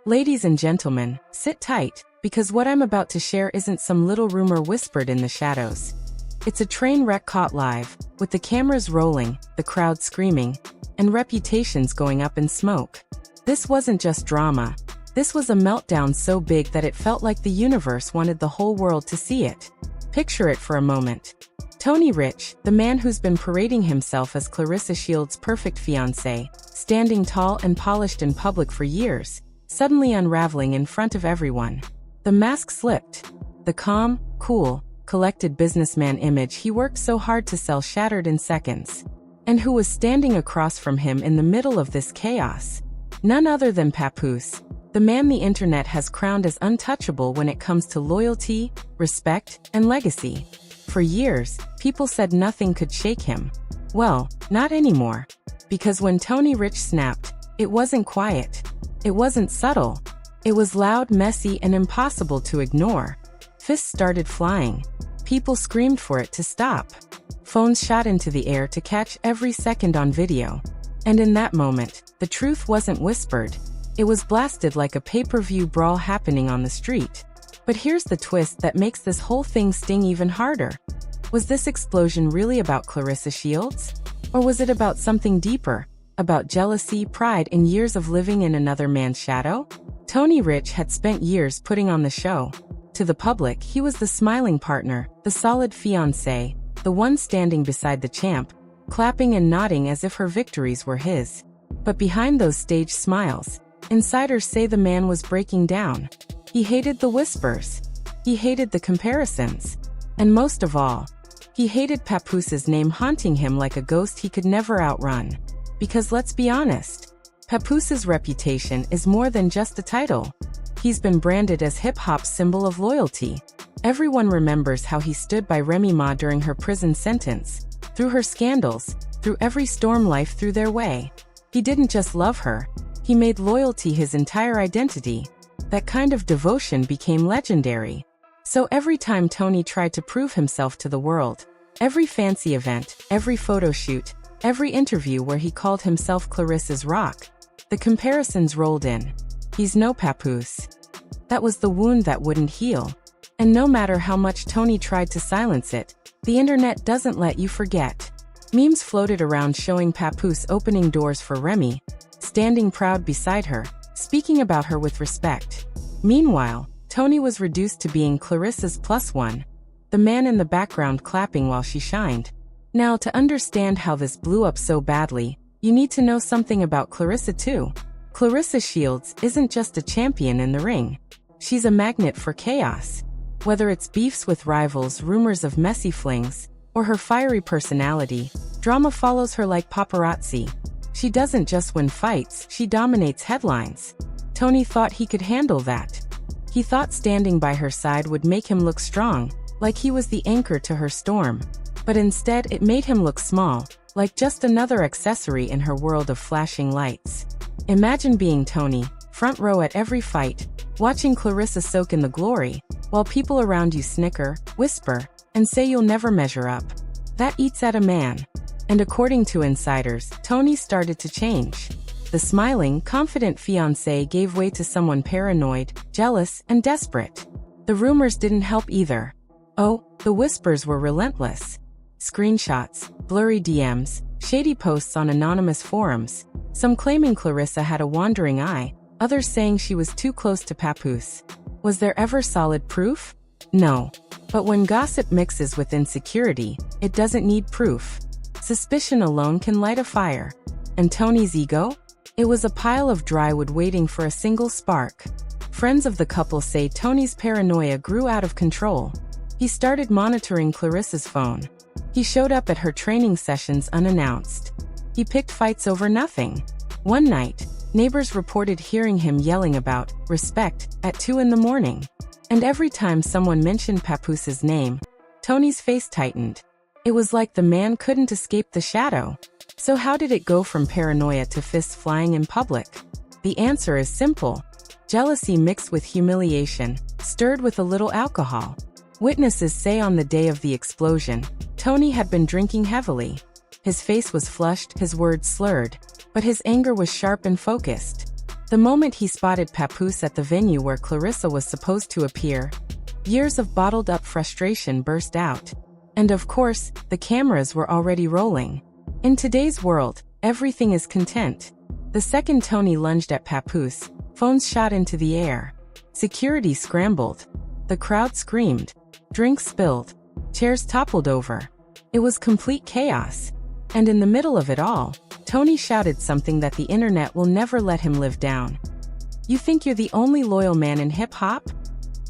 Ladies and gentlemen, sit tight, because what I'm about to share isn't some little rumor whispered in the shadows. It's a train wreck caught live, with the cameras rolling, the crowd screaming, and reputations going up in smoke. This wasn't just drama. This was a meltdown so big that it felt like the universe wanted the whole world to see it. Picture it for a moment. Tony Rich, the man who's been parading himself as Claressa Shields' perfect fiancé, standing tall and polished in public for years, suddenly unraveling in front of everyone. The mask slipped. The calm, cool, collected businessman image he worked so hard to sell shattered in seconds. And who was standing across from him in the middle of this chaos? None other than Papoose, the man the internet has crowned as untouchable when it comes to loyalty, respect, and legacy. For years, people said nothing could shake him. Well, not anymore. Because when Tony Rich snapped, it wasn't quiet. It wasn't subtle. It was loud, messy, and impossible to ignore. Fists started flying. People screamed for it to stop. Phones shot into the air to catch every second on video. And in that moment, the truth wasn't whispered. It was blasted like a pay-per-view brawl happening on the street. But here's the twist that makes this whole thing sting even harder. Was this explosion really about Claressa Shields? Or was it about something deeper? About jealousy, pride, and years of living in another man's shadow? Tony Rich had spent years putting on the show. To the public, he was the smiling partner, the solid fiancé, the one standing beside the champ, clapping and nodding as if her victories were his. But behind those staged smiles, insiders say the man was breaking down. He hated the whispers. He hated the comparisons. And most of all, he hated Papoose's name haunting him like a ghost he could never outrun. Because let's be honest, Papoose's reputation is more than just a title. He's been branded as hip-hop's symbol of loyalty. Everyone remembers how he stood by Remy Ma during her prison sentence, through her scandals, through every storm life threw their way. He didn't just love her, he made loyalty his entire identity. That kind of devotion became legendary. So every time Tony tried to prove himself to the world, every fancy event, every photo shoot, every interview where he called himself Claressa's rock, the comparisons rolled in. He's no Papoose. That was the wound that wouldn't heal. And no matter how much Tony tried to silence it, the internet doesn't let you forget. Memes floated around showing Papoose opening doors for Remy, standing proud beside her, speaking about her with respect. Meanwhile, Tony was reduced to being Claressa's plus one, the man in the background clapping while she shined. Now, to understand how this blew up so badly, you need to know something about Claressa too. Claressa Shields isn't just a champion in the ring. She's a magnet for chaos. Whether it's beefs with rivals, rumors of messy flings, or her fiery personality, drama follows her like paparazzi. She doesn't just win fights, she dominates headlines. Tony thought he could handle that. He thought standing by her side would make him look strong, like he was the anchor to her storm. But instead it made him look small, like just another accessory in her world of flashing lights. Imagine being Tony, front row at every fight, watching Claressa soak in the glory, while people around you snicker, whisper, and say you'll never measure up. That eats at a man. And according to insiders, Tony started to change. The smiling, confident fiancé gave way to someone paranoid, jealous, and desperate. The rumors didn't help either. Oh, the whispers were relentless. Screenshots, blurry DMs, shady posts on anonymous forums, some claiming Claressa had a wandering eye, others saying she was too close to Papoose. Was there ever solid proof? No. But when gossip mixes with insecurity, it doesn't need proof. Suspicion alone can light a fire. And Tony's ego? It was a pile of dry wood waiting for a single spark. Friends of the couple say Tony's paranoia grew out of control. He started monitoring Claressa's phone. He showed up at her training sessions unannounced. He picked fights over nothing. One night, neighbors reported hearing him yelling about respect at 2 in the morning. And every time someone mentioned Papoose's name, Tony's face tightened. It was like the man couldn't escape the shadow. So how did it go from paranoia to fists flying in public? The answer is simple. Jealousy mixed with humiliation, stirred with a little alcohol. Witnesses say on the day of the explosion, Tony had been drinking heavily. His face was flushed, his words slurred, but his anger was sharp and focused. The moment he spotted Papoose at the venue where Claressa was supposed to appear, years of bottled-up frustration burst out. And of course, the cameras were already rolling. In today's world, everything is content. The second Tony lunged at Papoose, phones shot into the air. Security scrambled. The crowd screamed. Drinks spilled. Chairs toppled over. It was complete chaos. And in the middle of it all, Tony shouted something that the internet will never let him live down. "You think you're the only loyal man in hip-hop?"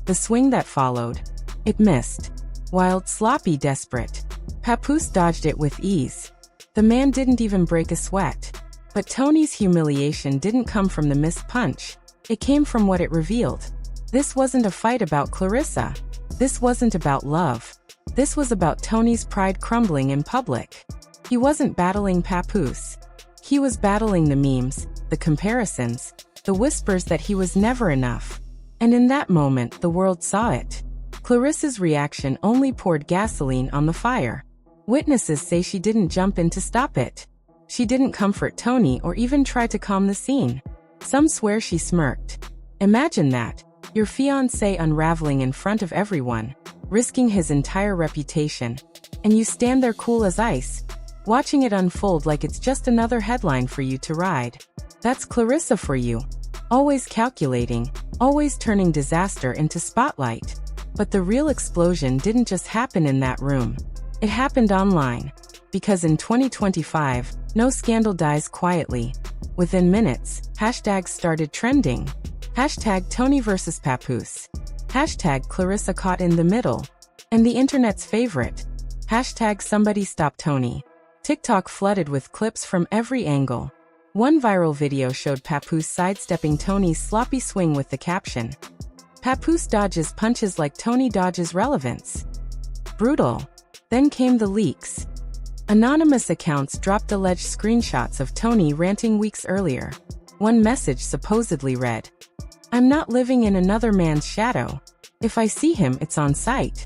The swing that followed. It missed. Wild, sloppy, desperate. Papoose dodged it with ease. The man didn't even break a sweat. But Tony's humiliation didn't come from the missed punch. It came from what it revealed. This wasn't a fight about Claressa. This wasn't about love. This was about Tony's pride crumbling in public. He wasn't battling Papoose. He was battling the memes, the comparisons, the whispers that he was never enough. And in that moment, the world saw it. Claressa's reaction only poured gasoline on the fire. Witnesses say she didn't jump in to stop it. She didn't comfort Tony or even try to calm the scene. Some swear she smirked. Imagine that, your fiancé unraveling in front of everyone, risking his entire reputation, and you stand there cool as ice, watching it unfold like it's just another headline for you to ride. That's Claressa for you. Always calculating, always turning disaster into spotlight. But the real explosion didn't just happen in that room. It happened online. Because in 2025, no scandal dies quietly. Within minutes, hashtags started trending. Hashtag Tony vs. Papoose. Hashtag Claressa caught in the middle. And the internet's favorite. Hashtag somebody stop Tony. TikTok flooded with clips from every angle. One viral video showed Papoose sidestepping Tony's sloppy swing with the caption, "Papoose dodges punches like Tony dodges relevance." Brutal. Then came the leaks. Anonymous accounts dropped alleged screenshots of Tony ranting weeks earlier. One message supposedly read, "I'm not living in another man's shadow. If I see him, it's on sight."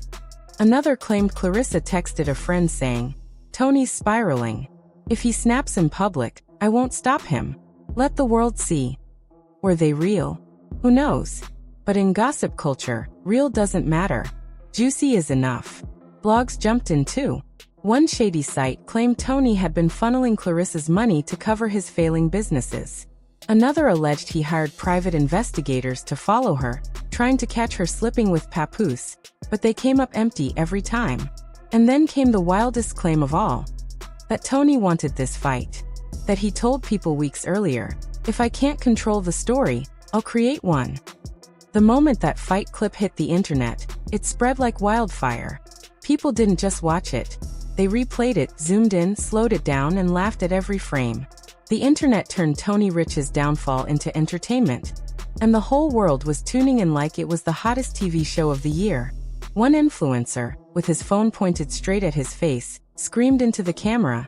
Another claimed Claressa texted a friend saying, "Tony's spiraling. If he snaps in public, I won't stop him. Let the world see." Were they real? Who knows? But in gossip culture, real doesn't matter. Juicy is enough. Blogs jumped in too. One shady site claimed Tony had been funneling Claressa's money to cover his failing businesses. Another alleged he hired private investigators to follow her, trying to catch her slipping with Papoose, but they came up empty every time. And then came the wildest claim of all. That Tony wanted this fight. That he told people weeks earlier, "If I can't control the story, I'll create one." The moment that fight clip hit the internet, it spread like wildfire. People didn't just watch it. They replayed it, zoomed in, slowed it down, and laughed at every frame. The internet turned Tony Rich's downfall into entertainment. And the whole world was tuning in like it was the hottest TV show of the year. One influencer, with his phone pointed straight at his face, screamed into the camera,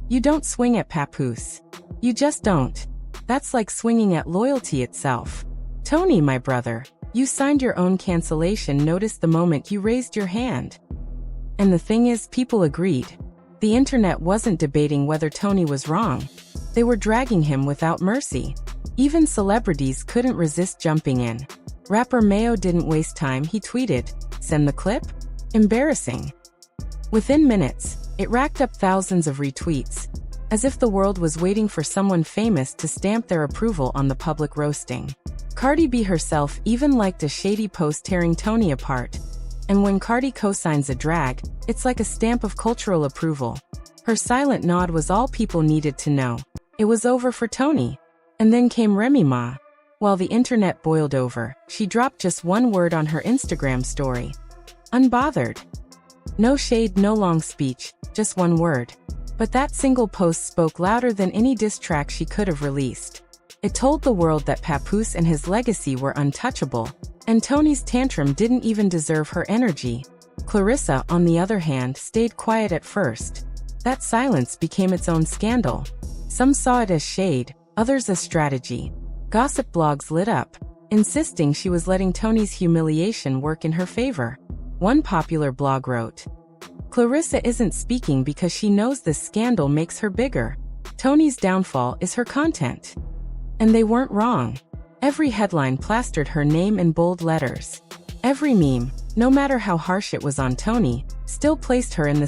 "You don't swing at Papoose. You just don't. That's like swinging at loyalty itself. Tony, my brother, you signed your own cancellation notice the moment you raised your hand." And the thing is, people agreed. The internet wasn't debating whether Tony was wrong. They were dragging him without mercy. Even celebrities couldn't resist jumping in. Rapper Mayo didn't waste time, he tweeted, "Send the clip?" Embarrassing. Within minutes, it racked up thousands of retweets, as if the world was waiting for someone famous to stamp their approval on the public roasting. Cardi B herself even liked a shady post tearing Tony apart. And when Cardi co-signs a drag, it's like a stamp of cultural approval. Her silent nod was all people needed to know. It was over for Tony. And then came Remy Ma. While the internet boiled over, she dropped just one word on her Instagram story. Unbothered. No shade, no long speech, just one word. But that single post spoke louder than any diss track she could have released. It told the world that Papoose and his legacy were untouchable, and Tony's tantrum didn't even deserve her energy. Claressa, on the other hand, stayed quiet at first. That silence became its own scandal. Some saw it as shade, others as strategy. Gossip blogs lit up, insisting she was letting Tony's humiliation work in her favor. One popular blog wrote, "Claressa isn't speaking because she knows this scandal makes her bigger. Tony's downfall is her content." And they weren't wrong. Every headline plastered her name in bold letters. Every meme, no matter how harsh it was on Tony, still placed her in the